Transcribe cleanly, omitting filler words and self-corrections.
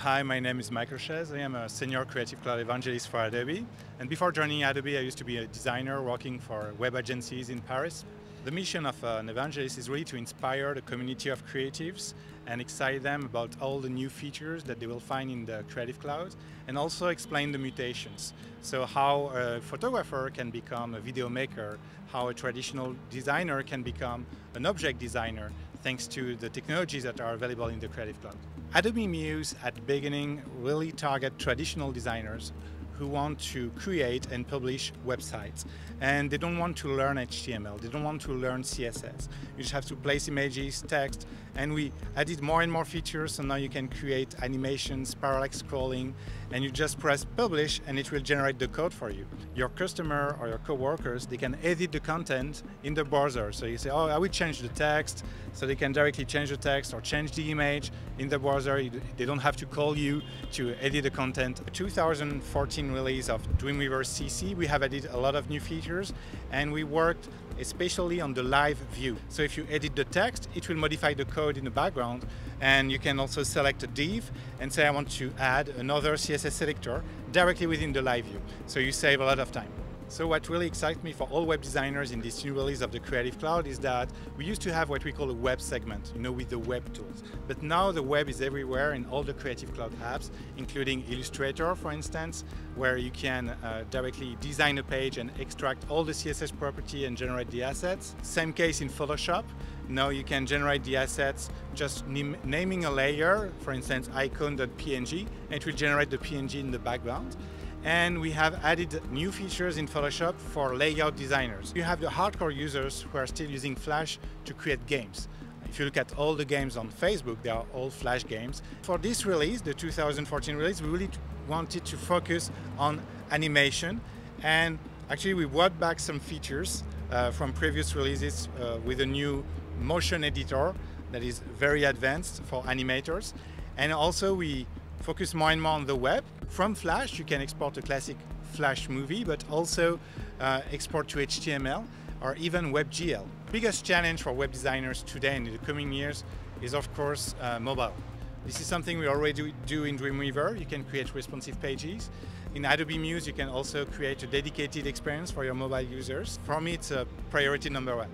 Hi, my name is Chaize. I am a senior creative cloud evangelist for Adobe. And before joining Adobe, I used to be a designer working for web agencies in Paris. The mission of an evangelist is really to inspire the community of creatives and excite them about all the new features that they will find in the Creative Cloud, and also explain the mutations. So how a photographer can become a video maker, how a traditional designer can become an object designer, thanks to the technologies that are available in the Creative Cloud. Adobe Muse at the beginning really target traditional designers who want to create and publish websites. And they don't want to learn HTML, they don't want to learn CSS. You just have to place images, text, and we added more and more features, so now you can create animations, parallax scrolling, and you just press publish and it will generate the code for you. Your customer or your co-workers, they can edit the content in the browser. So you say, oh, I will change the text, so they can directly change the text or change the image in the browser. They don't have to call you to edit the content. 2014 release of Dreamweaver CC, we have added a lot of new features, and we worked especially on the live view. So if you edit the text, it will modify the code in the background, and you can also select a div and say I want to add another CSS selector directly within the live view. So you save a lot of time. So what really excites me for all web designers in this new release of the Creative Cloud is that we used to have what we call a web segment, with the web tools. But now the web is everywhere in all the Creative Cloud apps, including Illustrator, for instance, where you can directly design a page and extract all the CSS property and generate the assets. Same case in Photoshop. Now you can generate the assets just naming a layer, for instance, icon.png, and it will generate the PNG in the background. And we have added new features in Photoshop for layout designers. You have the hardcore users who are still using Flash to create games. If you look at all the games on Facebook, they are all Flash games. For this release, the 2014 release, we really wanted to focus on animation. And actually, we brought back some features from previous releases with a new motion editor that is very advanced for animators. And also, we focus more and more on the web. From Flash, you can export a classic Flash movie, but also export to HTML or even WebGL. Biggest challenge for web designers today and in the coming years is, of course, mobile. This is something we already do in Dreamweaver. You can create responsive pages. In Adobe Muse, you can also create a dedicated experience for your mobile users. For me, it's a priority number one.